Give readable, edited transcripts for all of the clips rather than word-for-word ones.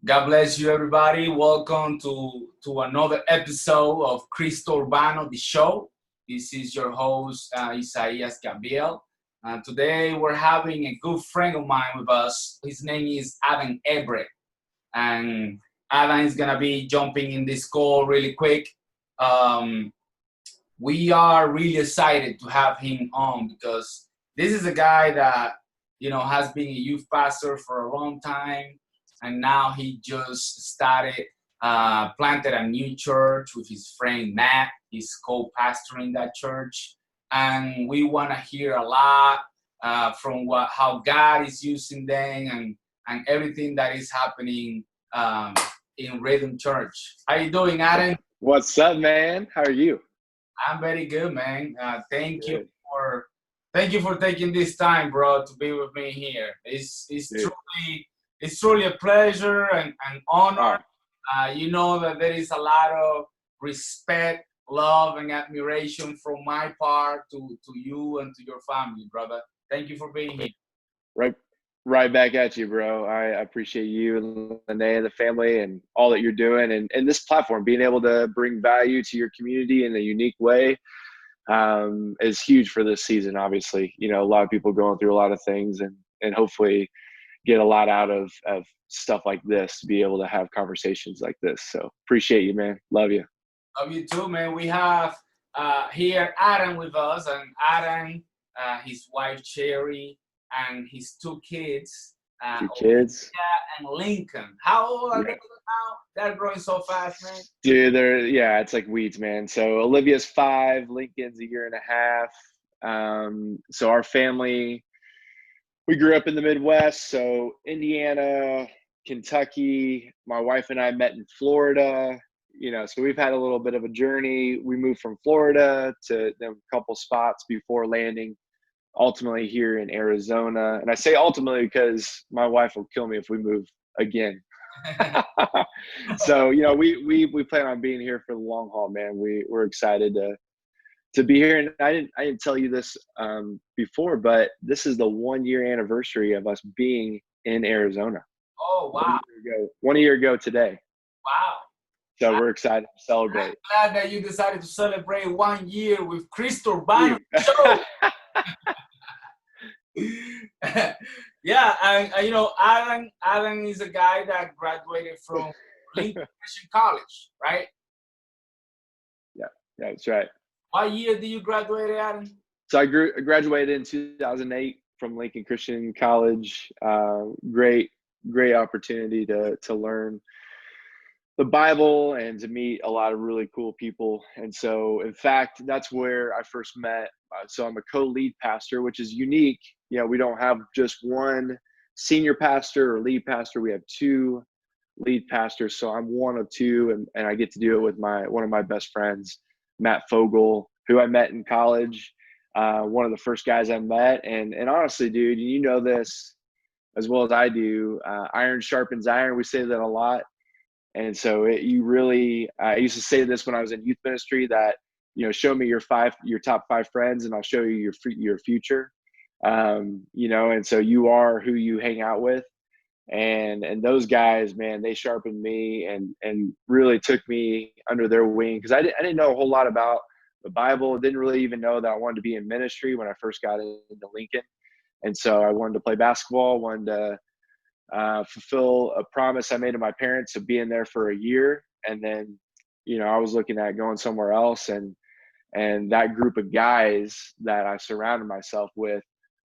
God bless you, everybody. Welcome to another episode of CRISTO URBANO the Show. This is your host, Isaías Gabriel. Today, we're having a good friend of mine with us. His name is Everett. And Adam is going to be jumping in this call really quick. Um, we are really excited to have him on because this is a guy that has been a youth pastor for a long time, and now he just started planted a new church with his friend Matt. He's co-pastoring that church, and we want to hear a lot from how God is using them and everything that is happening in Rhythm Church. How you doing, Adam? What's up, man? How are you? I'm very good, man. Thank you Good, for taking this time, bro, to be with me here. dude. It's truly a pleasure and honor. Oh, You know that there is a lot of respect, love, and admiration from my part to you and to your family, brother. Thank you for being here. right, right back at you, bro. I appreciate you and Lene and the family and all that you're doing, and this platform, being able to bring value to your community in a unique way, is huge for this season. Obviously, a lot of people going through a lot of things, and hopefully get a lot out of stuff like this to be able to have conversations like this. So appreciate you, man. Love you. Love you too, man. We have here Adam with us, and Adam, his wife Cherry, and his two kids, Two Olivia kids. and Lincoln. How old are Yeah. they now? They're growing so fast, man. Dude, it's like weeds, man. So Olivia's 5, Lincoln's a year and a half. So our family, we grew up in the Midwest, so Indiana, Kentucky. My wife and I met in Florida. So we've had a little bit of a journey. We moved from Florida to a couple spots before landing ultimately here in Arizona. And I say ultimately because my wife will kill me if we move again. So we plan on being here for the long haul, man. We're excited to be here, and I didn't tell you this before, but this is the 1 year anniversary of us being in Arizona. Oh wow, 1 year ago today. wow! So we're excited to I'm celebrate. glad that you decided to celebrate 1 year with CRISTO URBANO Dude. Show. Yeah, and Alan is a guy that graduated from Lincoln Christian College, right? Yeah, that's right. What year did you graduate, Alan? So I graduated in 2008 from Lincoln Christian College. Great opportunity to learn the Bible and to meet a lot of really cool people. And so, in fact, that's where I first met. So I'm a co-lead pastor, which is unique. We don't have just one senior pastor or lead pastor. We have two lead pastors. So I'm one of two, and I get to do it with one of my best friends, Matt Fogel, who I met in college. One of the first guys I met. And honestly, dude, you know this as well as I do. Iron sharpens iron. We say that a lot. And so you really, I used to say this when I was in youth ministry that, show me your top 5 friends and I'll show you your future. And so you are who you hang out with. And those guys, man, they sharpened me and really took me under their wing. Cause I didn't know a whole lot about the Bible. Didn't really even know that I wanted to be in ministry when I first got into Lincoln. And so I wanted to play basketball, wanted to fulfill a promise I made to my parents of being there for a year. And then, I was looking at going somewhere else, and that group of guys that I surrounded myself with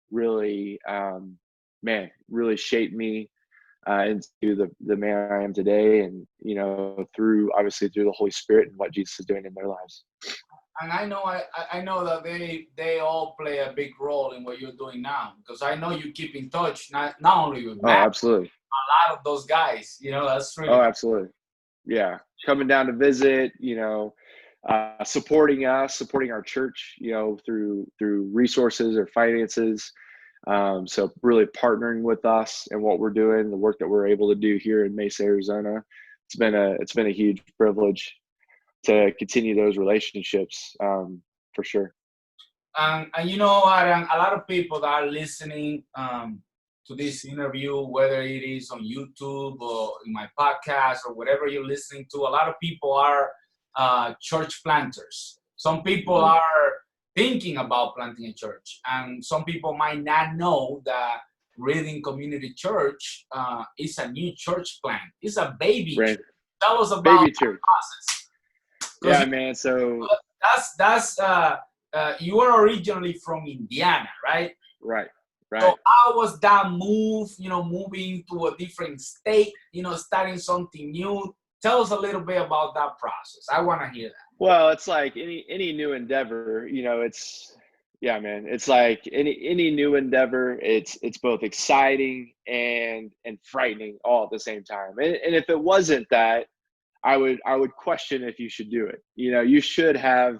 really, really shaped me into the man I am today. And, obviously through the Holy Spirit and what Jesus is doing in their lives. And I know that they all play a big role in what you're doing now, because I know you keep in touch not only with Oh, Matt, absolutely. a lot of those guys. That's really Oh, cool. absolutely. Yeah. Coming down to visit, supporting us, supporting our church, through resources or finances. So really partnering with us and what we're doing, the work that we're able to do here in Mesa, Arizona. It's been a huge privilege to continue those relationships, for sure. And Aaron, a lot of people that are listening to this interview, whether it is on YouTube or in my podcast or whatever you're listening to, a lot of people are church planters. Some people are thinking about planting a church, and some people might not know that Reading Community Church is a new church plant. It's a baby Right. church. Tell us about Baby that church. process. Yeah, man. So That's you are originally from Indiana, right? right. So how was that move, moving to a different state, starting something new? Tell us a little bit about that process. I want to hear that. Well, it's like any new endeavor, it's yeah, man. It's like any new endeavor, it's both exciting and frightening all at the same time. And if it wasn't that, I would question if you should do it. You should have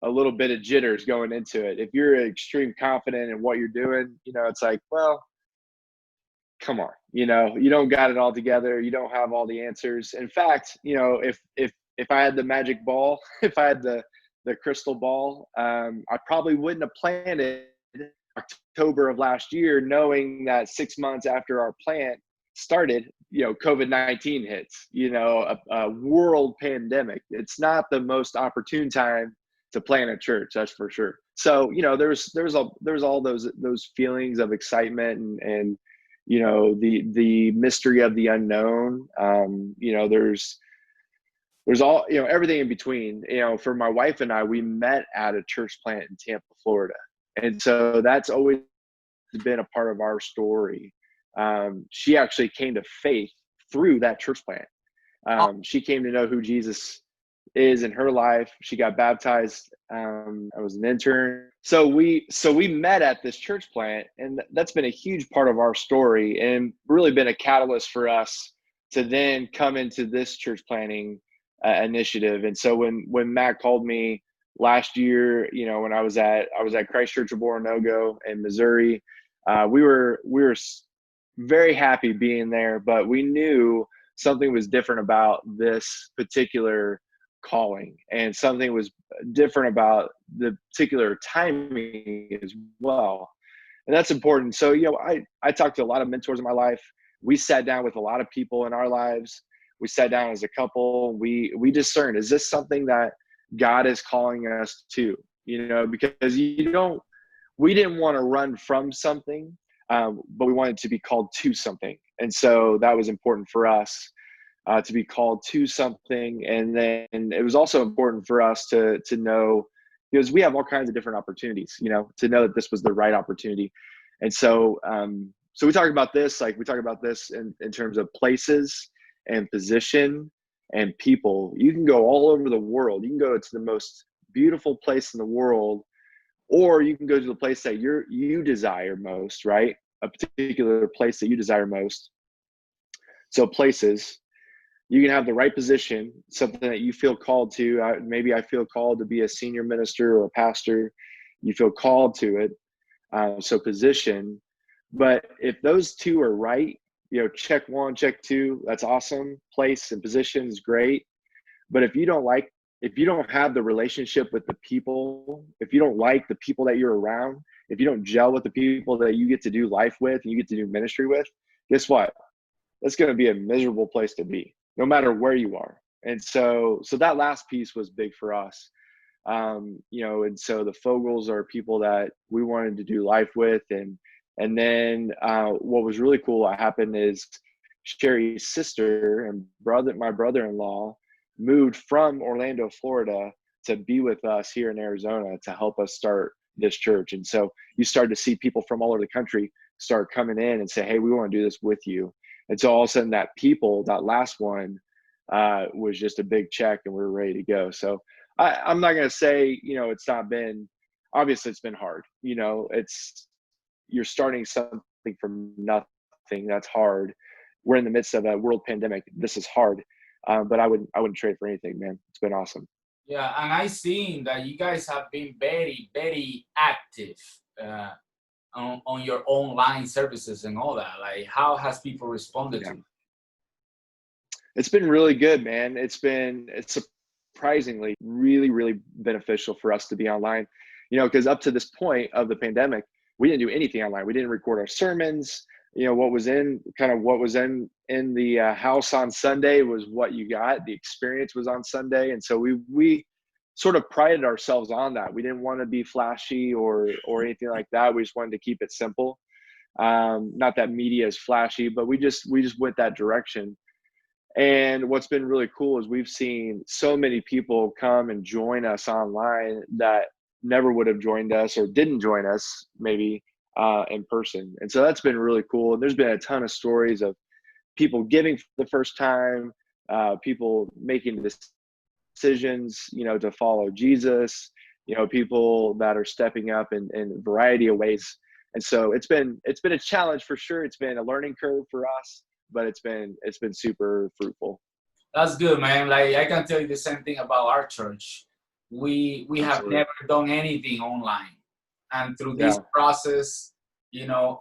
a little bit of jitters going into it. If you're extreme confident in what you're doing, it's like, well, come on, you don't got it all together. You don't have all the answers. In fact, if I had the magic ball, if I had the crystal ball, I probably wouldn't have planted October of last year, knowing that 6 months after our plant started, COVID-19 hits, a world pandemic. It's not the most opportune time to plant a church, that's for sure. So, there's all those feelings of excitement and the mystery of the unknown. There's all, everything in between. For my wife and I, we met at a church plant in Tampa, Florida. And so that's always been a part of our story. She actually came to faith through that church plant. She came to know who Jesus is in her life. She got baptized. I was an intern. So we met at this church plant, and that's been a huge part of our story and really been a catalyst for us to then come into this church planting initiative. And so when Matt called me last year, when I was at Christ Church of Oronogo in Missouri, we were very happy being there, but we knew something was different about this particular calling, and something was different about the particular timing as well. And that's important. So, I talked to a lot of mentors in my life. We sat down with a lot of people in our lives. We sat down as a couple. We discerned, is this something that God is calling us to? Because we didn't want to run from something, but we wanted to be called to something. And so that was important for us, to be called to something. And then it was also important for us to know, because we have all kinds of different opportunities, to know that this was the right opportunity. And so, we talk about this, in terms of places and position and people. You can go all over the world. You can go to the most beautiful place in the world, or you can go to the place that you desire most, right? A particular place that you desire most. So places, you can have the right position, something that you feel called to. Maybe I feel called to be a senior minister or a pastor. You feel called to it. So position. But if those two are right, check one, check two, that's awesome. Place and position is great. But if you don't have the relationship with the people, if you don't like the people that you're around, if you don't gel with the people that you get to do life with and you get to do ministry with, guess what? That's going to be a miserable place to be, no matter where you are. And so that last piece was big for us. And so the Fogels are people that we wanted to do life with. And then what was really cool that happened is Sherry's sister and my brother-in-law moved from Orlando, Florida to be with us here in Arizona to help us start this church. And so you start to see people from all over the country start coming in and say, hey, we want to do this with you. And so all of a sudden that last one was just a big check, and we were ready to go. So I'm not going to say, it's not been, obviously it's been hard. You're starting something from nothing. That's hard. We're in the midst of a world pandemic. This is hard. But I wouldn't trade for anything, man. It's been awesome. Yeah, and I seen that you guys have been very, very active on your online services and all that. Like, how has people responded to it? It's been really good, man. It's surprisingly really, really beneficial for us to be online, because up to this point of the pandemic, we didn't do anything online. We didn't record our sermons. what was in the house on Sunday was what you got. The experience was on Sunday. And so we sort of prided ourselves on that. We didn't want to be flashy or anything like that. We just wanted to keep it simple. Not that media is flashy, but we just went that direction. And what's been really cool is we've seen so many people come and join us online that never would have joined us or didn't join us maybe in person. And so that's been really cool. And there's been a ton of stories of people giving for the first time, people making decisions, to follow Jesus, people that are stepping up in a variety of ways. And so it's been a challenge for sure. It's been a learning curve for us, but it's been super fruitful. That's good, man. Like, I can tell you the same thing about our church. We have never done anything online, and through this process,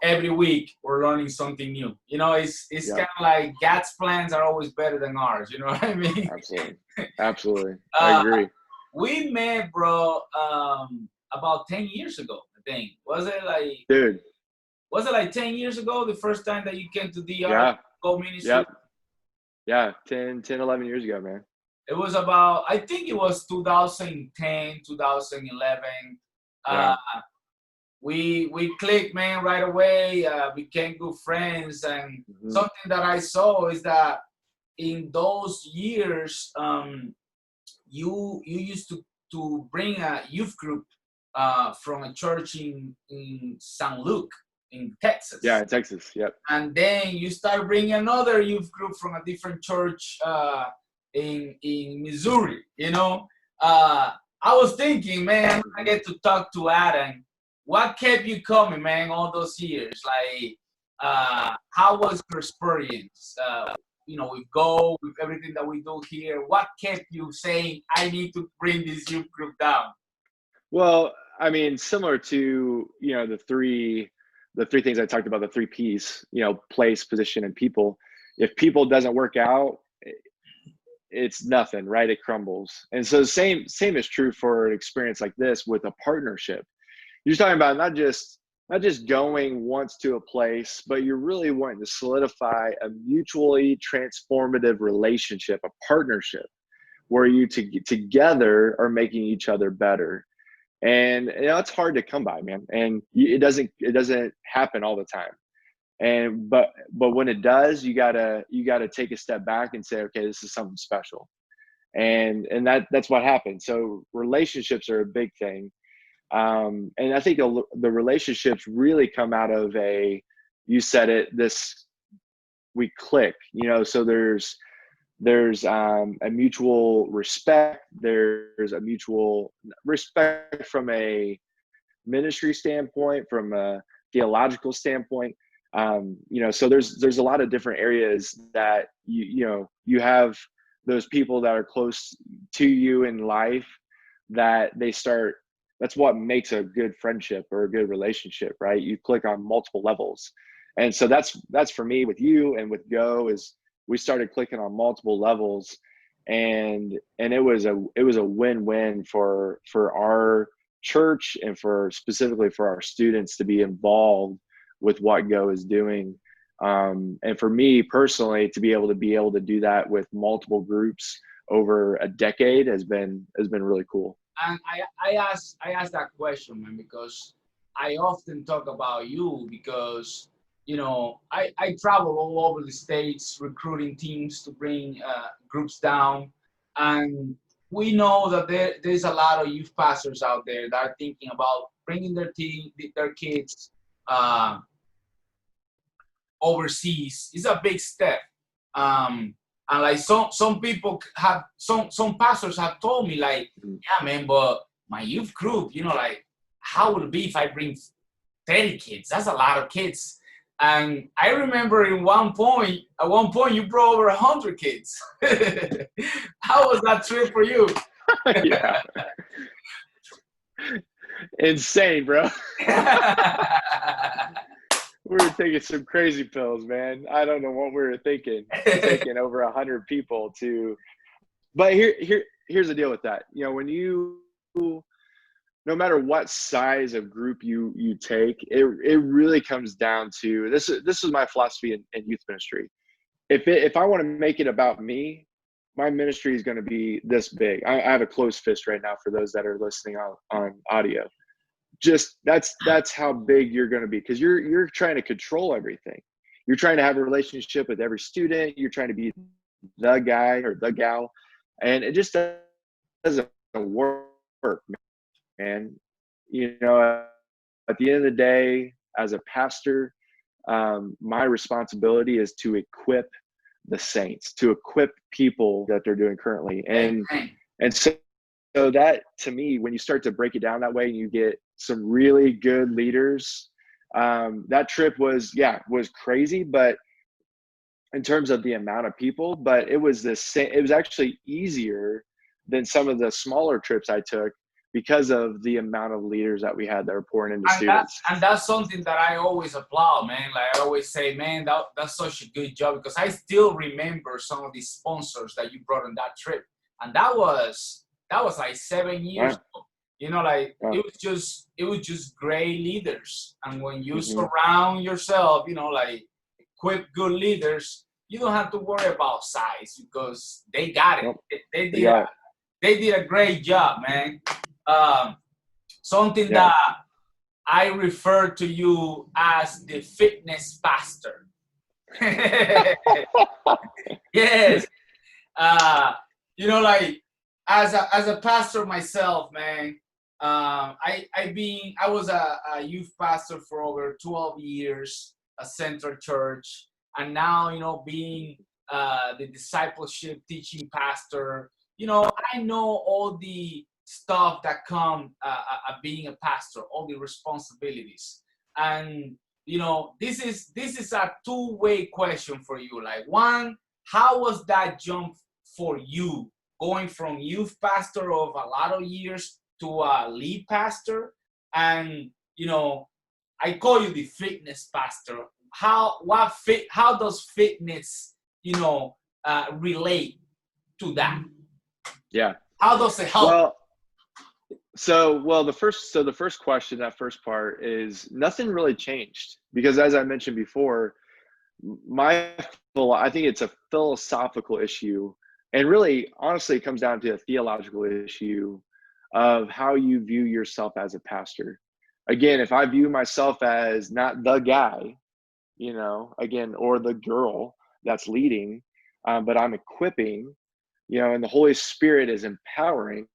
every week we're learning something new. It's kind of like God's plans are always better than ours. You know what I mean? Absolutely. I agree. We met, bro, about 10 years ago, I think. Was it like 10 years ago, the first time that you came to DR Go Ministry? Yep. Yeah, 10, 11 years ago, man. It was about, I think it was 2010, 2011. We clicked, man, right away. Became good friends. And something that I saw is that in those years, you used to bring a youth group from a church in St. Luke in Texas. Yeah, in Texas, yep. And then you start bringing another youth group from a different church in Missouri. I was thinking, man, I get to talk to Adam. What kept you coming, man, all those years? Like, how was your experience? With Go, with everything that we do here, what kept you saying, I need to bring this youth group down? Well, I mean, similar to, the three things I talked about, the 3 Ps, place, position, and people. If people doesn't work out, it's nothing, right? It crumbles. And so same is true for an experience like this with a partnership. You're talking about not just going once to a place, but you're really wanting to solidify a mutually transformative relationship, a partnership, where you together are making each other better. And it's hard to come by, man. And it doesn't happen all the time. And but when it does, you gotta take a step back and say, okay, this is something special. And that's what happened. So relationships are a big thing. And I think the relationships really come out of you said it, we click, so there's a mutual respect. There's a mutual respect from a ministry standpoint, from a theological standpoint. So there's a lot of different areas that you have those people that are close to you in life that that's what makes a good friendship or a good relationship, right? You click on multiple levels. And so that's for me with you and with Go is we started clicking on multiple levels, and it was a win-win for our church and specifically for our students to be involved with what Go is doing. And for me personally, to be able to do that with multiple groups over a decade has been really cool. And I asked that question, man, because I often talk about you because, I travel all over the States recruiting teams to bring groups down. And we know that there's a lot of youth pastors out there that are thinking about bringing their kids overseas. It's a big step. And like some people some pastors have told me, like, yeah, man, but my youth group, like, how would it be if I bring 30 kids? That's a lot of kids. And I remember at one point you brought over 100 kids. How was that trip for you? Yeah. Insane, bro. We were taking some crazy pills, man. I don't know what we were thinking. Taking over 100 people but here's the deal with that. When no matter what size of group you take, it really comes down to this is my philosophy in youth ministry. If I want to make it about me, my ministry is going to be this big. I have a closed fist right now for those that are listening on audio. Just that's how big you're going to be, because you're trying to control everything. You're trying to have a relationship with every student. You're trying to be the guy or the gal, and it just doesn't work, man. You know, at the end of the day, as a pastor, my responsibility is to equip the saints, to equip people that they're doing currently, and so that, to me, when you start to break it down that way, and you get some really good leaders, that trip was crazy, but in terms of the amount of people, but it was it was actually easier than some of the smaller trips I took, because of the amount of leaders that we had that were pouring into students. And that's something that I always applaud, man. Like I always say, man, that's such a good job, because I still remember some of these sponsors that you brought on that trip, and that was like 7 years ago. You know, like it was just great leaders, and when you surround yourself, you know, like equip good leaders, you don't have to worry about size, because they got it. They did a great job, man. Something that I refer to you as the fitness pastor. Yes. You know, like as a pastor myself, man, I was a youth pastor for over 12 years, a Central Church, and now, you know, being the discipleship teaching pastor, you know, I know all the stuff that come being a pastor, all the responsibilities. And you know, this is a two-way question for you. Like, one, how was that jump for you, going from youth pastor of a lot of years to a lead pastor? And you know, I call you the fitness pastor. How does fitness, you know, relate to that? Yeah. How does it help? The first question, that first part, is nothing really changed, because as I mentioned before, I think it's a philosophical issue, and really, honestly, it comes down to a theological issue of how you view yourself as a pastor. Again, if I view myself as not the guy, you know, again, or the girl that's leading, but I'm equipping, you know, and the Holy Spirit is empowering.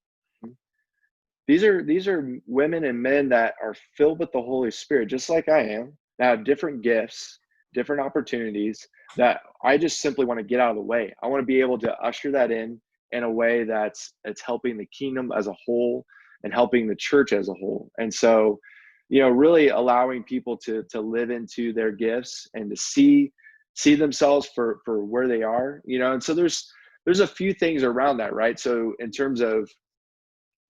These are women and men that are filled with the Holy Spirit, just like I am, that have different gifts, different opportunities, that I just simply want to get out of the way. I want to be able to usher that in a way that's helping the kingdom as a whole and helping the church as a whole. And so, you know, really allowing people to live into their gifts and to see themselves for where they are, you know. And so there's a few things around that, right? So in terms of,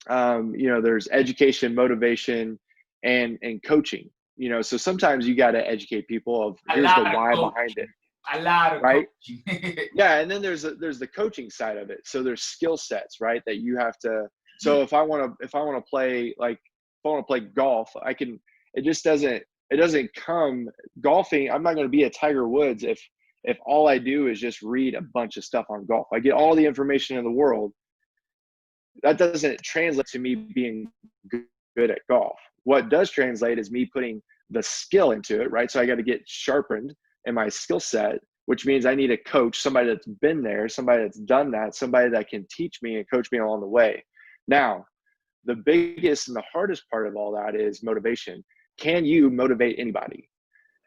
you know, there's education, motivation, and coaching, you know. So sometimes you got to educate people of here's the why behind it. A lot of right? coaching. Yeah, and then there's the coaching side of it. So there's skill sets, right, that you have to. So if I want to play golf, I can. It doesn't come golfing. I'm not going to be a Tiger Woods if all I do is just read a bunch of stuff on golf. I get all the information in the world. That doesn't translate to me being good at golf. What does translate is me putting the skill into it, right? So I got to get sharpened in my skill set, which means I need a coach, somebody that's been there, somebody that's done that, somebody that can teach me and coach me along the way. Now, the biggest and the hardest part of all that is motivation. Can you motivate anybody?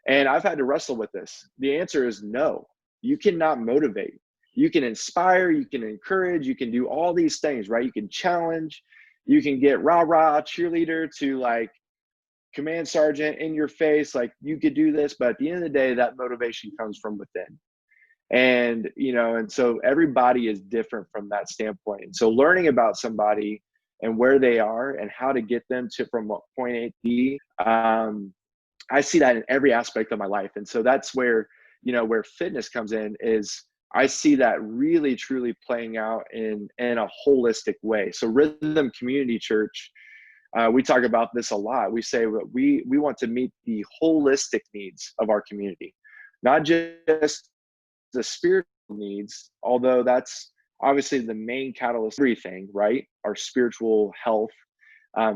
And I've had to wrestle with this. The answer is no. You cannot motivate. You can inspire, you can encourage, you can do all these things, right? You can challenge, you can get rah-rah cheerleader to like command sergeant in your face, like you could do this, but at the end of the day, that motivation comes from within. And, you know, and so everybody is different from that standpoint. And so learning about somebody and where they are and how to get them to from point A to B, I see that in every aspect of my life. And so that's where, you know, where fitness comes in is I see that really truly playing out in a holistic way. So Rhythm Community Church, We talk about this a lot. We say that we want to meet the holistic needs of our community, not just the spiritual needs, although that's obviously the main catalyst, everything, right? Our spiritual health,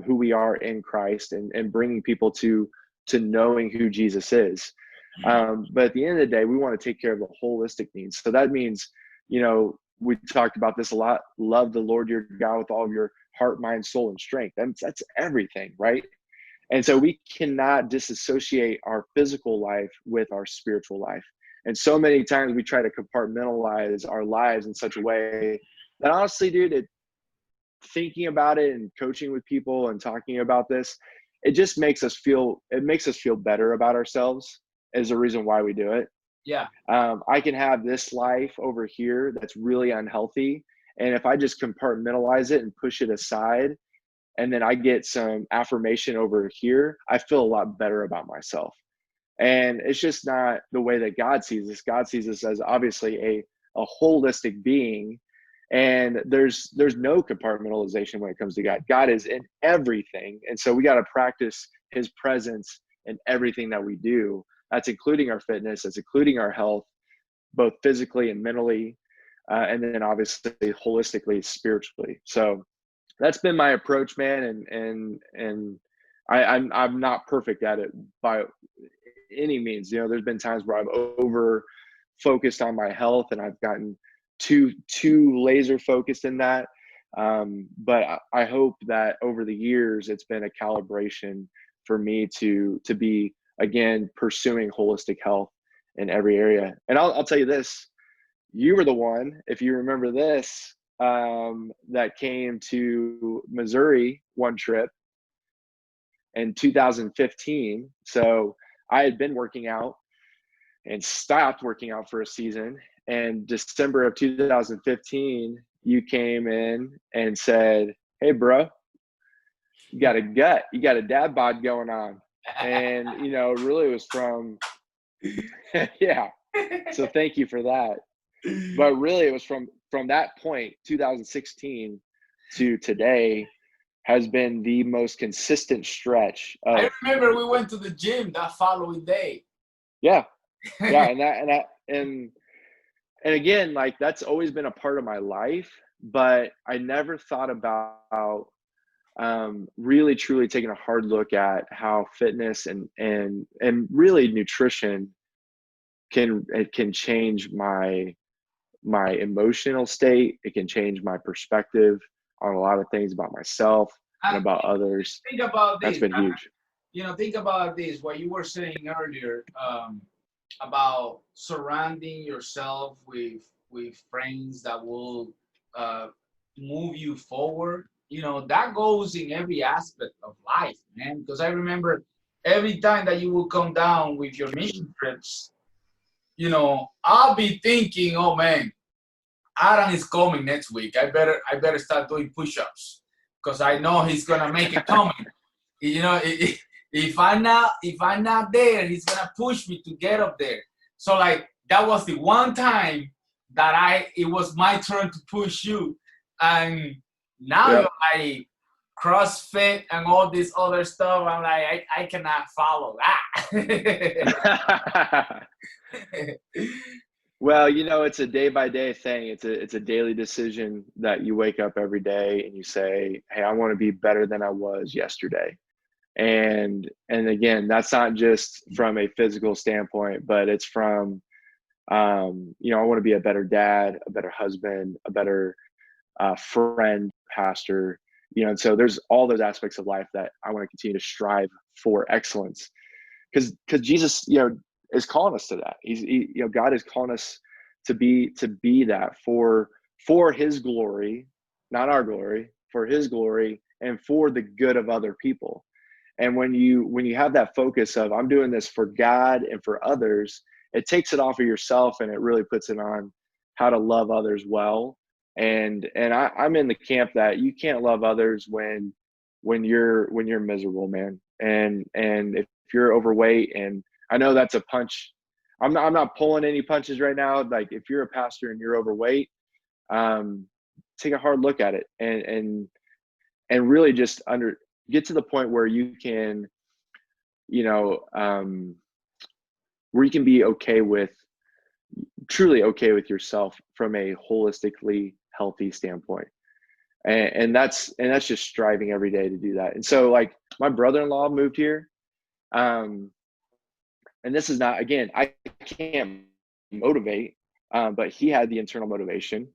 who we are in Christ, and bringing people to knowing who Jesus is. But at the end of the day, we want to take care of the holistic needs. So that means, we talked about this a lot. Love the Lord your God with all of your heart, mind, soul, and strength. That's everything, right? And so we cannot disassociate our physical life with our spiritual life. And so many times we try to compartmentalize our lives in such a way that, honestly, dude, thinking about it and coaching with people and talking about this, it just makes us feel better about ourselves, is the reason why we do it. Yeah. I can have this life over here that's really unhealthy, and if I just compartmentalize it and push it aside, and then I get some affirmation over here, I feel a lot better about myself. And it's just not the way that God sees us. God sees us as obviously a holistic being, and there's no compartmentalization when it comes to God. God is in everything, and so we got to practice his presence in everything that we do. That's including our fitness, that's including our health, both physically and mentally, and then obviously holistically, spiritually. So that's been my approach, man. And I'm not perfect at it by any means. There's been times where I've over focused on my health, and I've gotten too laser focused in that. But I hope that over the years, it's been a calibration for me to be, again, pursuing holistic health in every area. And I'll tell you this, you were the one, if you remember this, that came to Missouri one trip in 2015. So I had been working out and stopped working out for a season. And December of 2015, you came in and said, "Hey, bro, you got a gut, you got a dad bod going on." And, really it was from, yeah. So thank you for that. But really it was from that point, 2016 to today, has been the most consistent stretch of, I remember we went to the gym that following day. Yeah. And again, like, that's always been a part of my life, but I never thought about really truly taking a hard look at how fitness and really nutrition can change my emotional state. It can change my perspective on a lot of things about myself and about others. Think about That's this. been huge. Think about this, what you were saying earlier, about surrounding yourself with friends that will move you forward. That goes in every aspect of life, man. Because I remember every time that you will come down with your mission trips, I'll be thinking, oh man, Adam is coming next week. I better start doing push-ups because I know he's gonna make it coming. If I'm not there, he's gonna push me to get up there. So like that was the one time that it was my turn to push you, and now you're like CrossFit and all this other stuff. I'm like, I cannot follow that. Well, it's a day by day thing. It's a daily decision that you wake up every day and you say, "Hey, I want to be better than I was yesterday." And again, that's not just from a physical standpoint, but it's from, I want to be a better dad, a better husband, a better friend, pastor, and so there's all those aspects of life that I want to continue to strive for excellence, because Jesus, is calling us to that. God is calling us to be that for his glory, not our glory, for his glory and for the good of other people. And when you have that focus of, I'm doing this for God and for others, it takes it off of yourself and it really puts it on how to love others well. And I'm in the camp that you can't love others when you're miserable, man. And if you're overweight, and I know that's a punch. I'm not pulling any punches right now. Like, if you're a pastor and you're overweight, take a hard look at it and really just get to the point where you can, you know, where you can be okay with, truly okay with yourself from a holistically healthy standpoint. And that's just striving every day to do that. And so like my brother-in-law moved here. And this is not, again, I can't motivate, but he had the internal motivation,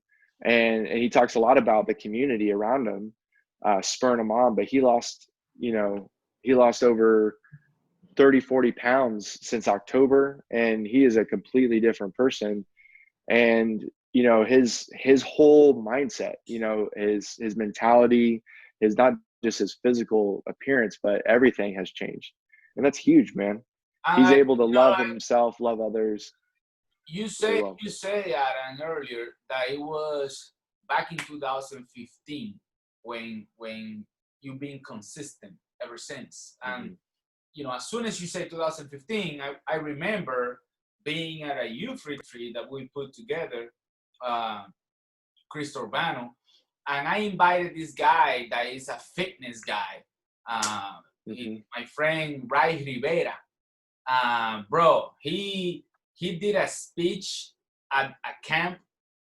and he talks a lot about the community around him, spurring him on. But he lost, he lost over 30-40 pounds since October, and he is a completely different person. And his whole mindset, his mentality, his, not just his physical appearance, but everything has changed. And that's huge, man. He's I, able to love himself, love others. you really say well. you say Aaron earlier that it was back in 2015 when you've been consistent ever since. And as soon as you say 2015, I remember being at a youth retreat that we put together, CRISTO Urbano, and I invited this guy that is a fitness guy, my friend Ray Rivera. Bro, he did a speech at a camp,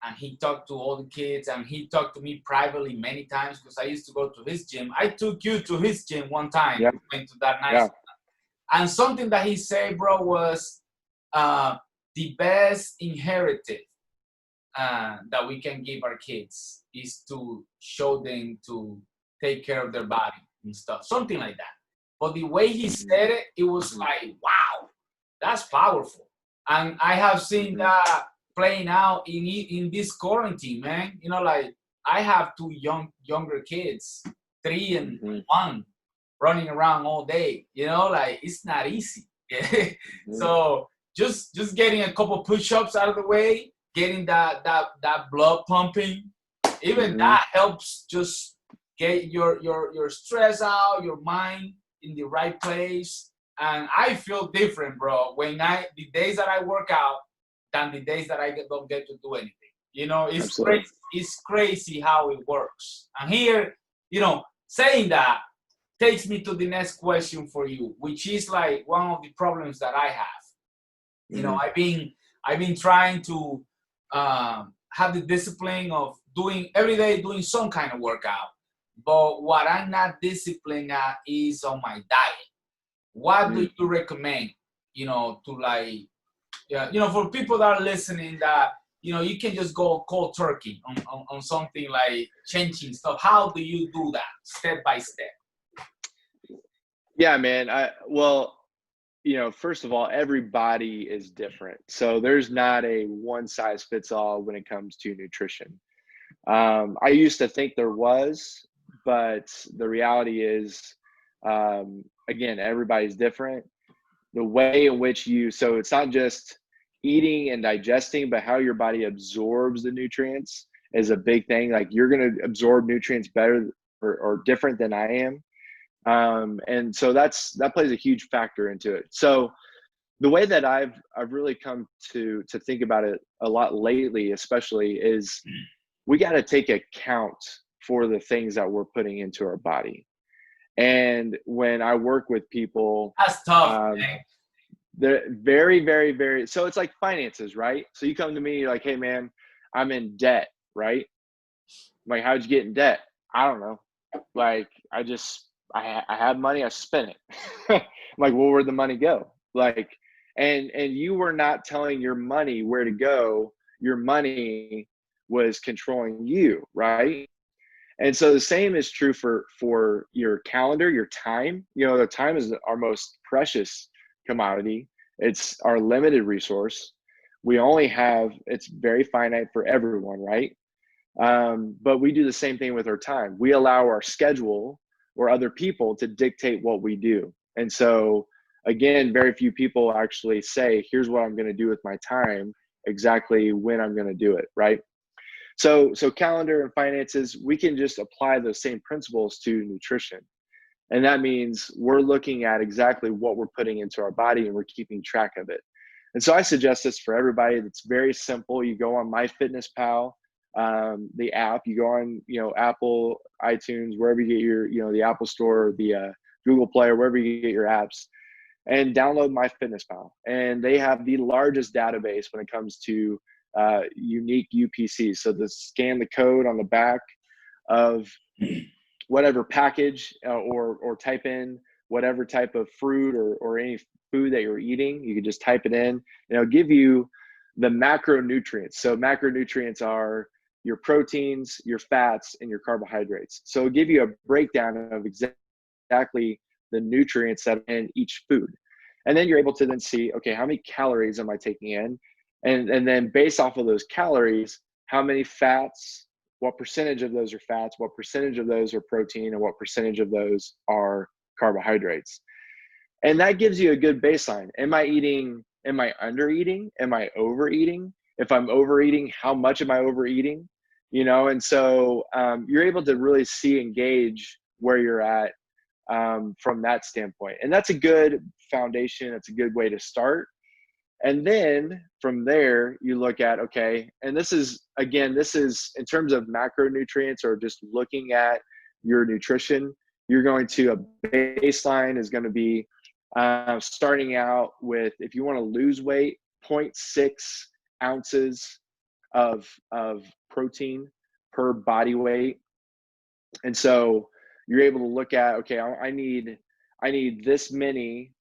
and he talked to all the kids, and he talked to me privately many times because I used to go to his gym. I took you to his gym one time. Yeah. We went to that nice. And something that he said, bro, was the best inherited that we can give our kids is to show them to take care of their body and stuff, something like that. But the way he said it, it was like, wow, that's powerful. And I have seen that playing out in this quarantine, man. Like I have two younger kids, 3 and 1, running around all day. Like it's not easy. So just getting a couple push-ups out of the way, getting that blood pumping, even that helps just get your stress out, your mind in the right place. And I feel different, bro, the days that I work out than the days that I don't get to do anything. It's crazy. It's crazy how it works. And here, saying that takes me to the next question for you, which is like one of the problems that I have. I've been trying to have the discipline of every day doing some kind of workout. But what I'm not disciplined at is on my diet. What do you recommend, to like, for people that are listening that, you can just go cold turkey on something like changing stuff. How do you do that step by step? Yeah, man. First of all, everybody is different. So there's not a one size fits all when it comes to nutrition. I used to think there was, but the reality is, again, everybody's different. The way in which so it's not just eating and digesting, but how your body absorbs the nutrients is a big thing. Like you're going to absorb nutrients better or different than I am. And so that plays a huge factor into it. So the way that I've really come to think about it a lot lately, especially, is we got to take account for the things that we're putting into our body. And when I work with people, that's tough. they're very, very, very, so it's like finances, right? So you come to me, you're like, hey man, I'm in debt, right? I'm like, how'd you get in debt? I don't know. Like, I had money, I spent it. I'm like, well, where'd the money go? Like, and you were not telling your money where to go. Your money was controlling you, right? And so the same is true for your calendar, your time. The time is our most precious commodity. It's our limited resource. We only have, it's very finite for everyone, right? But we do the same thing with our time. We allow our schedule or other people to dictate what we do. And so again, very few people actually say, here's what I'm going to do with my time, exactly when I'm going to do it, right? So calendar and finances, we can just apply those same principles to nutrition. And that means we're looking at exactly what we're putting into our body and we're keeping track of it. And so I suggest this for everybody. It's very simple. You go on MyFitnessPal the app. You go on, Apple, iTunes, wherever you get your, the Apple Store, the Google Play, or wherever you get your apps, and download MyFitnessPal. And they have the largest database when it comes to unique UPCs. So to scan the code on the back of whatever package, or type in whatever type of fruit or any food that you're eating, you can just type it in, and it'll give you the macronutrients. So macronutrients are your proteins, your fats, and your carbohydrates. So it'll give you a breakdown of exactly the nutrients that are in each food. And then you're able to then see, okay, how many calories am I taking in? And then based off of those calories, how many fats, what percentage of those are fats, what percentage of those are protein, and what percentage of those are carbohydrates. And that gives you a good baseline. Am I under eating? Am I overeating? If I'm overeating, how much am I overeating? And so you're able to really see and gauge where you're at from that standpoint. And that's a good foundation. It's a good way to start. And then from there, you look at, okay, and this is in terms of macronutrients, or just looking at your nutrition, you're going to, a baseline is going to be starting out with, if you want to lose weight, 0.6 ounces of protein per body weight. And so you're able to look at, okay, I need this many,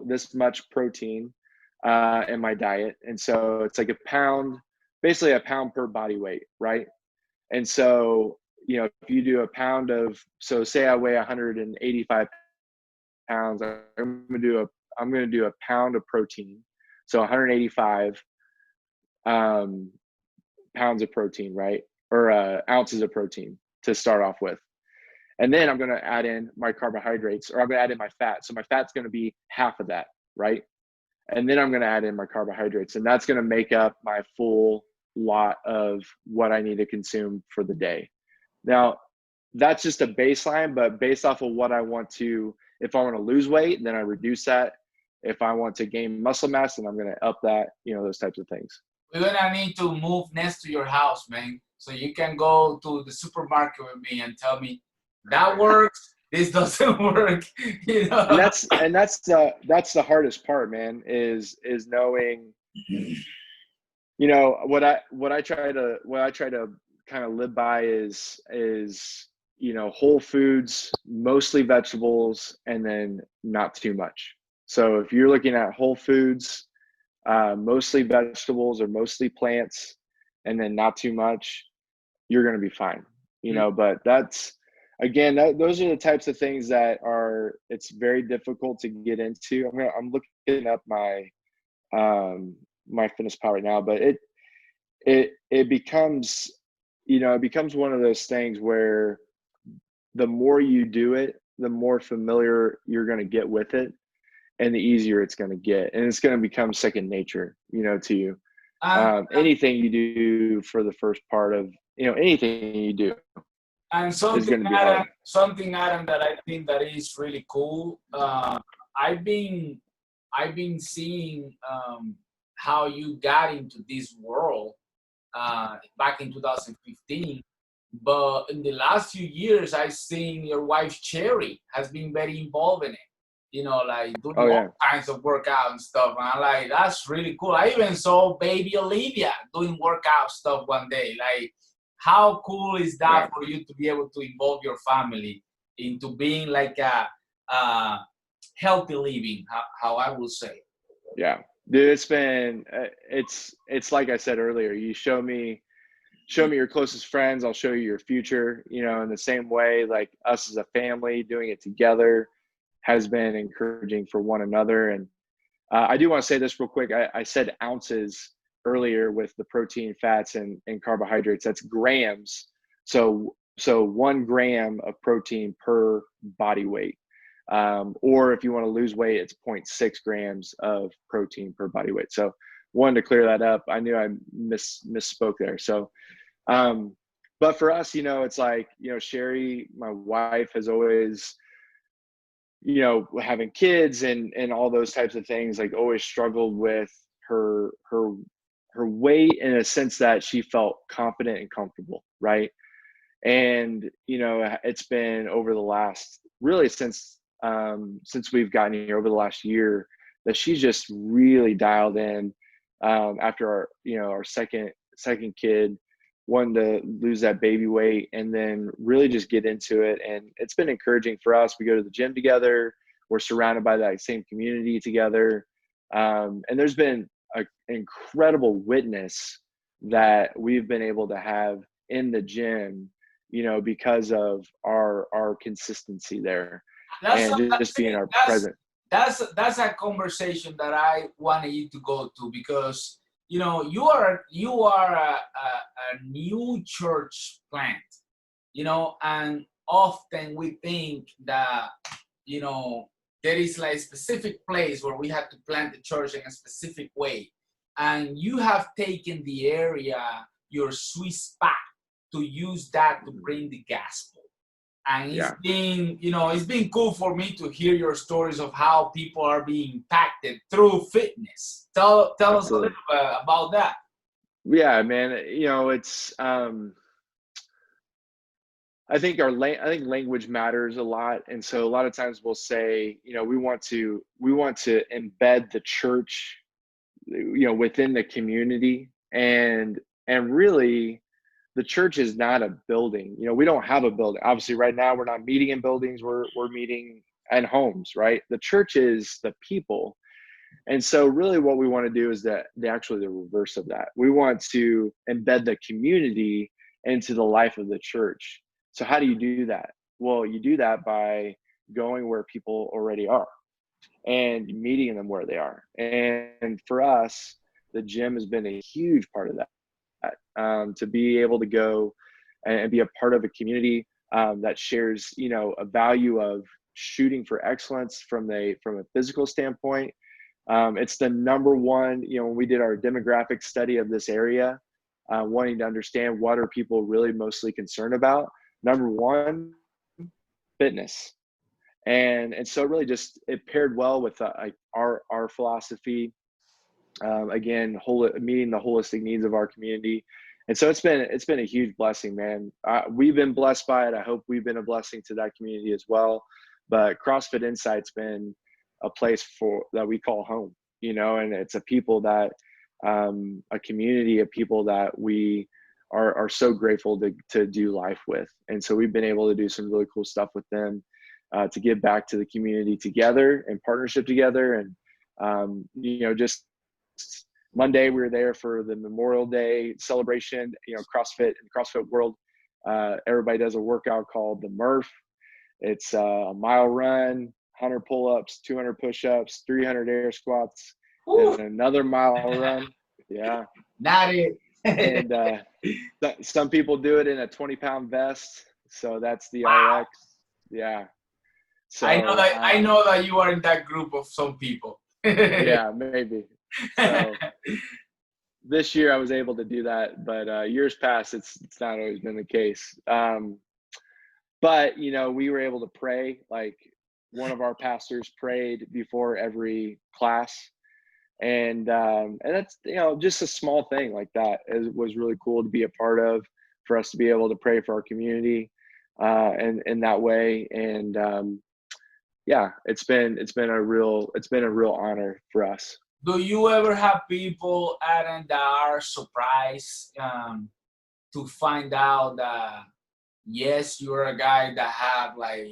this much protein in my diet. And so it's like basically a pound per body weight, right? And so, if you do a pound so say I weigh 185 pounds, I'm going to do a pound of protein. So 185 pounds of protein, right? Or ounces of protein to start off with. And then I'm going to add in my carbohydrates, or I'm going to add in my fat. So my fat's going to be half of that, right? And then I'm going to add in my carbohydrates, and that's going to make up my full lot of what I need to consume for the day. Now, that's just a baseline, but based off of what I want to, if I want to lose weight, then I reduce that. If I want to gain muscle mass, then I'm going to up that, those types of things. We're gonna need to move next to your house, man, so you can go to the supermarket with me and tell me that works, this doesn't work, And that's the hardest part, man, is knowing, what I try to kind of live by is whole foods, mostly vegetables, and then not too much. So if you're looking at whole foods, mostly vegetables or mostly plants, and then not too much, you're going to be fine, but that's, again, those are the types of things that it's very difficult to get into. I'm looking up my MyFitnessPal right now, but it becomes, it becomes one of those things where the more you do it, the more familiar you're going to get with it, and the easier it's going to get, and it's going to become second nature, to you. Anything you do for the first part of, anything you do. And something, Adam, that I think that is really cool. I've been seeing how you got into this world back in 2015, but in the last few years, I've seen your wife Cherry has been very involved in it. Like doing all kinds of workout and stuff. And I'm like, that's really cool. I even saw baby Olivia doing workout stuff one day. Like, how cool is that for you to be able to involve your family into being like a healthy living, how I will say. Yeah, dude, it's been, it's like I said earlier, you show me your closest friends, I'll show you your future, in the same way, like us as a family doing it together has been encouraging for one another. And I do want to say this real quick. I said ounces earlier with the protein, fats, and carbohydrates. That's grams. So 1 gram of protein per body weight. Or if you want to lose weight, it's 0.6 grams of protein per body weight. So wanted to clear that up. I knew I misspoke there. So, but for us, it's like, Sherry, my wife, has always, having kids and all those types of things, like always struggled with her her weight in a sense that she felt confident and comfortable, right? And it's been over the last, really since we've gotten here, over the last year, that she's just really dialed in, after our second kid, wanting to lose that baby weight and then really just get into it. And it's been encouraging for us. We go to the gym together, we're surrounded by that same community together, and there's been an incredible witness that we've been able to have in the gym, because of our consistency there, That's and what I'm just being saying. our That's present. that's a conversation that I wanted you to go to, because you are a new church plant, and often we think that you know there is like a specific place where we have to plant the church in a specific way, and you have taken the area, your sweet spot, to use that to bring the gospel. And Yeah, it's been cool for me to hear your stories of how people are being impacted through fitness. Tell us a little absolutely. bit about that. Yeah, man. It's I think language matters a lot, and so a lot of times we'll say, we want to embed the church, within the community, and really, the church is not a building. We don't have a building. Obviously, right now we're not meeting in buildings. We're meeting in homes, right? The church is the people. And so really what we want to do is that the reverse of that. We want to embed the community into the life of the church. So how do you do that? Well, you do that by going where people already are and meeting them where they are. And for us, the gym has been a huge part of that. To be able to go and be a part of a community, that shares, a value of shooting for excellence from a physical standpoint. It's the number one, when we did our demographic study of this area, wanting to understand what are people really mostly concerned about. Number one, fitness. And so really just it paired well with our philosophy, again, meeting the holistic needs of our community. And so it's been a huge blessing, man. We've been blessed by it. I hope we've been a blessing to that community as well. But CrossFit Insight's been a place that we call home, and it's a community of people that we are so grateful to do life with. And so we've been able to do some really cool stuff with them, to give back to the community together and partnership together. And just Monday we were there for the Memorial Day celebration. CrossFit in the CrossFit world, everybody does a workout called the Murph. It's a mile run, 100 pull-ups, 200 push-ups, 300 air squats, Woo. and another mile run. Yeah. Not it. And some people do it in a 20-pound vest, so that's the Wow. RX. Yeah. I know So that I know that you are in that group of some people. yeah, maybe. So this year I was able to do that, but years past it's not always been the case. But we were able to pray. Like, one of our pastors prayed before every class, and that's just a small thing like that. It was really cool to be a part of, for us to be able to pray for our community, and in that way. And yeah, it's been a real honor for us. Do you ever have people, Aaron, that are surprised, to find out that yes, you're a guy that have like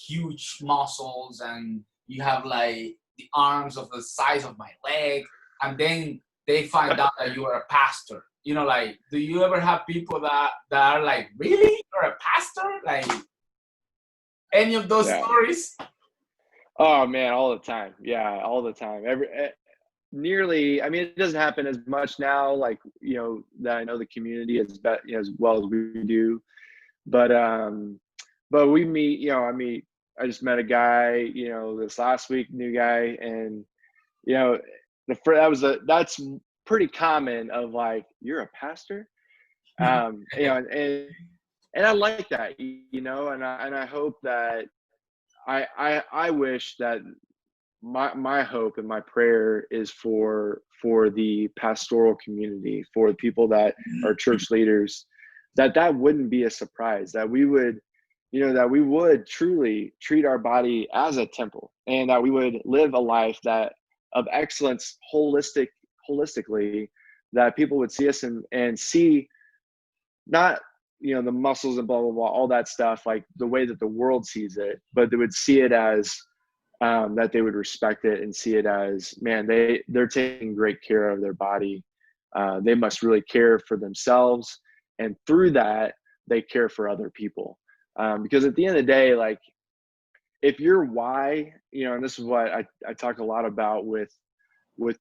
huge muscles and you have like the arms of the size of my leg, and then they find out that you are a pastor? Like, do you ever have people that are like, really, you're a pastor? Like, any of those Yeah. stories? Oh man, all the time. Yeah, all the time. Nearly. I mean, it doesn't happen as much now. Like, that I know the community as well as we do. But we meet. I just met a guy. This last week, new guy, and you know, that's pretty common. Of like, you're a pastor. And I like that. And I hope that I wish that my hope and my prayer is for the pastoral community, for the people that are church leaders, that wouldn't be a surprise, that we would, that we would truly treat our body as a temple, and that we would live a life that of excellence holistically, that people would see us and see not, the muscles and blah blah blah, all that stuff, like the way that the world sees it, but they would see it as that they would respect it and see it as, man, they're taking great care of their body. They must really care for themselves, and through that, they care for other people. Because at the end of the day, like, if your why, and this is what I talk a lot about with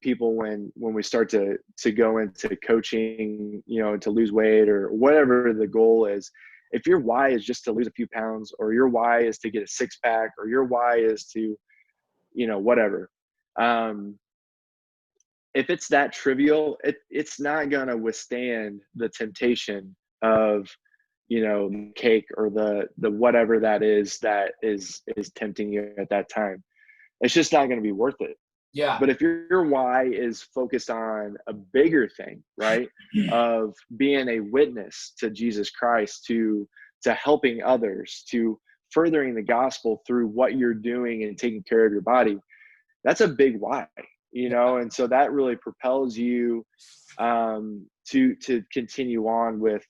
people when we start to go into coaching, to lose weight or whatever the goal is. If your why is just to lose a few pounds, or your why is to get a six pack, or your why is to, whatever. If it's that trivial, it's not going to withstand the temptation of, cake or the whatever that is tempting you at that time. It's just not going to be worth it. Yeah. But if your why is focused on a bigger thing, right, of being a witness to Jesus Christ, to helping others, to furthering the gospel through what you're doing and taking care of your body, that's a big why, and so that really propels you to continue on with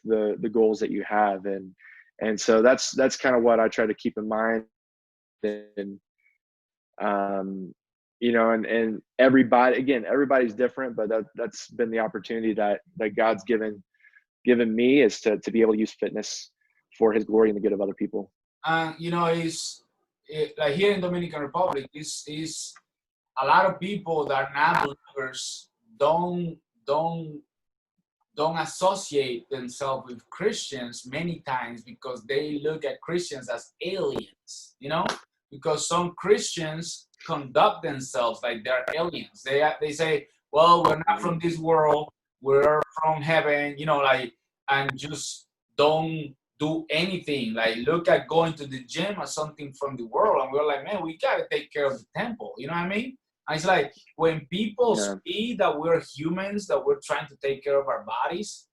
the goals that you have, and so that's kind of what I try to keep in mind. And and everybody's different, but that's been the opportunity that God's given me, is to be able to use fitness for his glory and the good of other people. Like here in Dominican Republic, is a lot of people that are not believers don't associate themselves with Christians many times, because they look at Christians as aliens, because some Christians conduct themselves like they're aliens. They say, well, we're not from this world, we're from heaven, and just don't do anything. Like, look at going to the gym as something from the world, and we're like, man, we gotta take care of the temple. You know what I mean? And it's like, when people see that we're humans, that we're trying to take care of our bodies,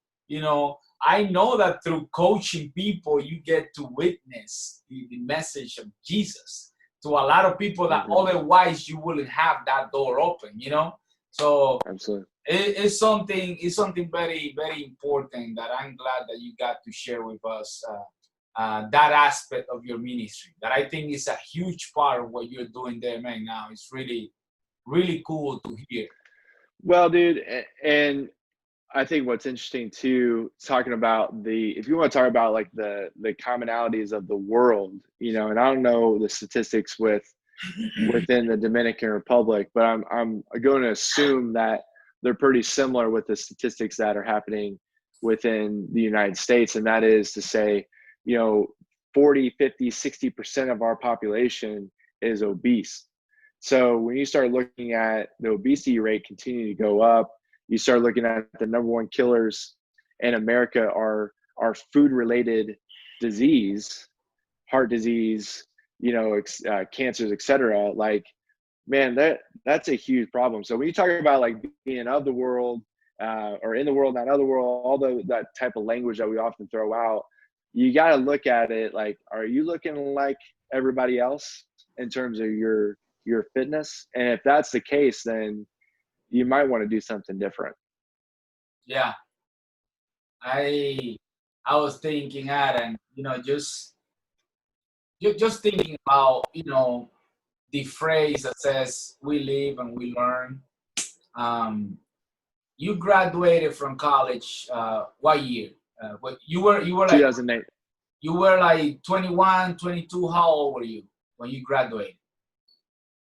I know that through coaching people, you get to witness the message of Jesus to a lot of people that otherwise you wouldn't have that door open, So absolutely, it's something very, very important that I'm glad that you got to share with us, that aspect of your ministry, that I think is a huge part of what you're doing there, man. Now it's really, really cool to hear. Well, dude, and I think what's interesting too, talking about if you want to talk about like the commonalities of the world, and I don't know the statistics within the Dominican Republic, but I'm going to assume that they're pretty similar with the statistics that are happening within the United States. And that is to say, 40, 50, 60% of our population is obese. So when you start looking at the obesity rate continue to go up, you start looking at the number one killers in America are food-related disease, heart disease, cancers, etc. Like, man, that's a huge problem. So when you talk about like being of the world, or in the world, not of the world, although that type of language that we often throw out, you got to look at it like, are you looking like everybody else in terms of your fitness? And if that's the case, then you might want to do something different. Yeah, I was thinking, Adam, just thinking about, the phrase that says we live and we learn. You graduated from college, what year? What you were like 2008. You were like 21, 22. How old were you when you graduated?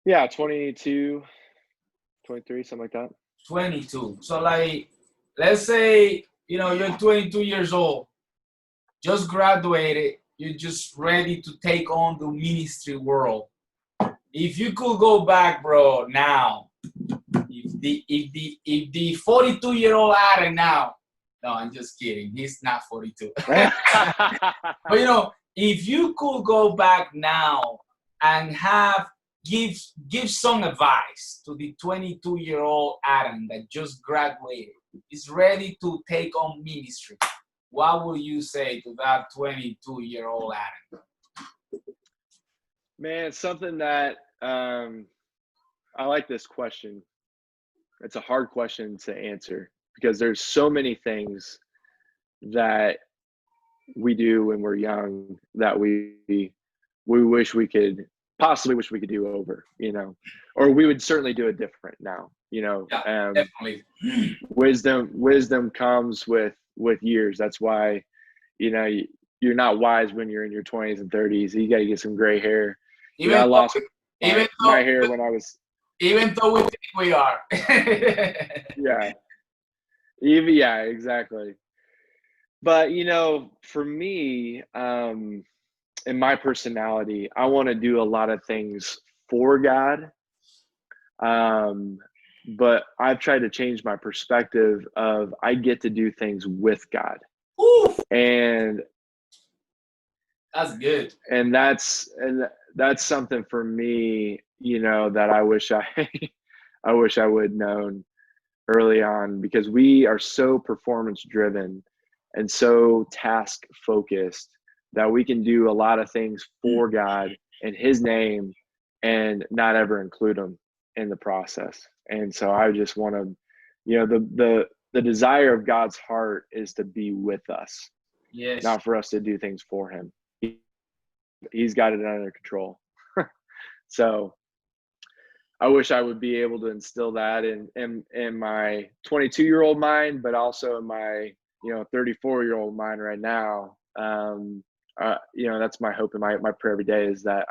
Yeah, 22, 23, something like that. 22. So like, let's say, you're 22 years old, just graduated, you're just ready to take on the ministry world. If you could go back, bro, now, if the 42-year-old Adam now, no, I'm just kidding. He's not 42. But if you could go back now and have give some advice to the 22-year-old Adam that just graduated, is ready to take on ministry. What would you say to that 22-year-old Adam? Man, it's something that I like this question. It's a hard question to answer because there's so many things that we do when we're young that we wish we could possibly wish we could do over, or we would certainly do it different now, Yeah, definitely. wisdom comes with years. That's why, you're not wise when you're in your 20s and 30s. You got to get some gray hair. I lost my hair when I was. Even though we think we are. Yeah. Yeah, exactly. But, for me, in my personality, I want to do a lot of things for God. But I've tried to change my perspective of I get to do things with God. Oof. And that's good. And that's something for me, that I wish I wish I would known early on, because we are so performance driven and so task focused that we can do a lot of things for God in his name and not ever include him in the process. And so I just want to, the desire of God's heart is to be with us, yes, not for us to do things for him. He's got it under control. So I wish I would be able to instill that in my 22-year-old mind, but also in my 34-year-old mind right now. That's my hope and my prayer every day, is that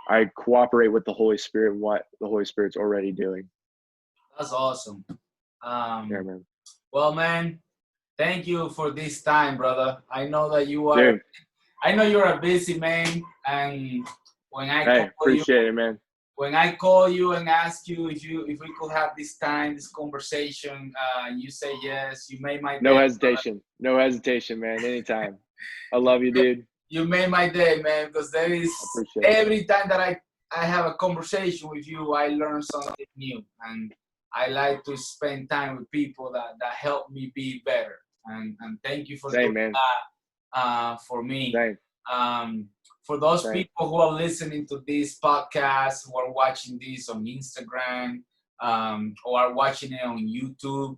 I cooperate with the Holy Spirit and what the Holy Spirit's already doing. That's awesome. Yeah, man. Well, man, thank you for this time, brother. I know that you are. Dude. I know you're a busy man, and when I appreciate it, man. When I call you and ask you if we could have this conversation, you say yes. You made my day. No hesitation, man. Anytime. I love you, dude. You made my day, man, because there is every time that I have a conversation with you, I learn something new, and I like to spend time with people that help me be better. And thank you for doing that for me. For those people who are listening to this podcast, who are watching this on Instagram, or are watching it on YouTube,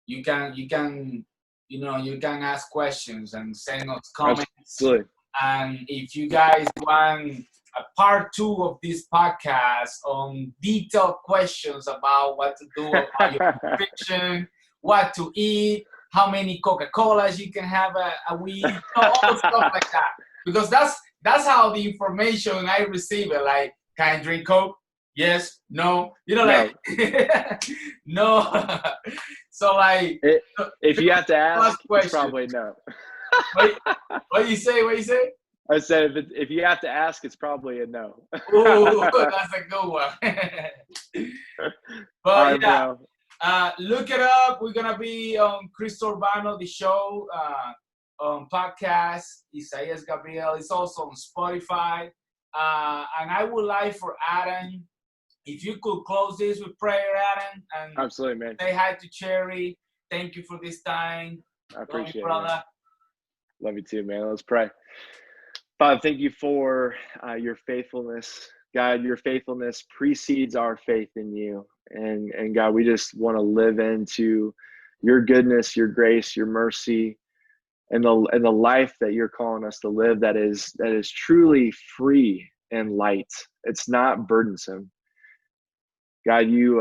you can ask questions and send us comments. Absolutely. And if you guys want a part 2 of this podcast on detailed questions about what to do about your nutrition, what to eat, how many Coca-Colas you can have a week, all stuff like that. Because that's how the information I receive it. Like, can I drink Coke? Yes, no. Like no. So like, if you have to ask, it's probably no. What you say? I said if you have to ask, it's probably a no. Ooh, that's a good one. But yeah. Look it up. We're gonna be on CRISTO URBANO the Show on podcast. Isaias Gabriel. It's also on Spotify. And I would like for Adam, if you could close this with prayer, Adam, and absolutely, man. Say hi to Cherry. Thank you for this time. I appreciate it, brother. Love you too, man. Let's pray. Father, thank you for your faithfulness. God, your faithfulness precedes our faith in you. And God, we just want to live into your goodness, your grace, your mercy, and the life that you're calling us to live that is truly free and light. It's not burdensome. God, you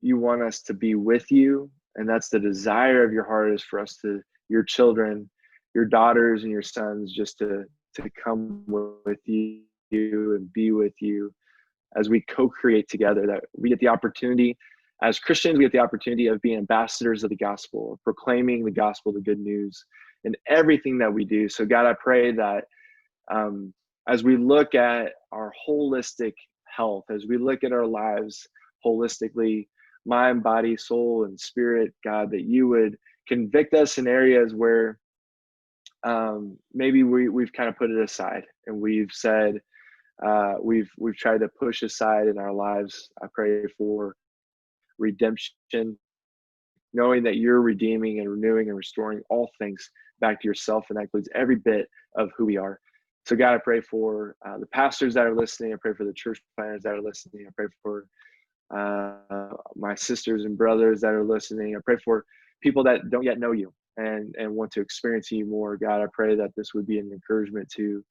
want us to be with you, and that's the desire of your heart, is for us to, your children, your daughters and your sons, just to come with you and be with you as we co-create together, that we get the opportunity as Christians, we get the opportunity of being ambassadors of the gospel, of proclaiming the gospel, the good news, in everything that we do. So God, I pray that as we look at our holistic health, as we look at our lives holistically, mind, body, soul, and spirit, God, that you would convict us in areas where maybe we've kind of put it aside, and we've said, we've tried to push aside in our lives. I pray for redemption, knowing that you're redeeming and renewing and restoring all things back to yourself, and that includes every bit of who we are. So God, I pray for the pastors that are listening. I pray for the church planners that are listening. I pray for my sisters and brothers that are listening. I pray for people that don't yet know you and want to experience you more. God, I pray that this would be an encouragement to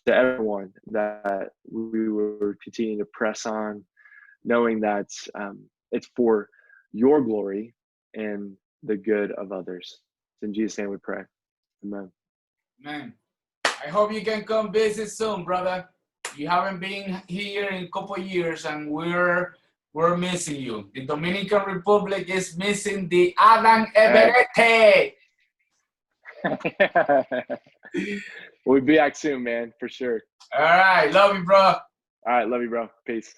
everyone, that we would continue to press on, knowing that it's for your glory and the good of others. It's in Jesus' name we pray. Amen. Man, I hope you can come visit soon, brother. You haven't been here in a couple of years, and we're missing you. The Dominican Republic is missing the Adam Everett. We'll be back soon, man, for sure. All right, love you, bro. All right, love you, bro. Peace.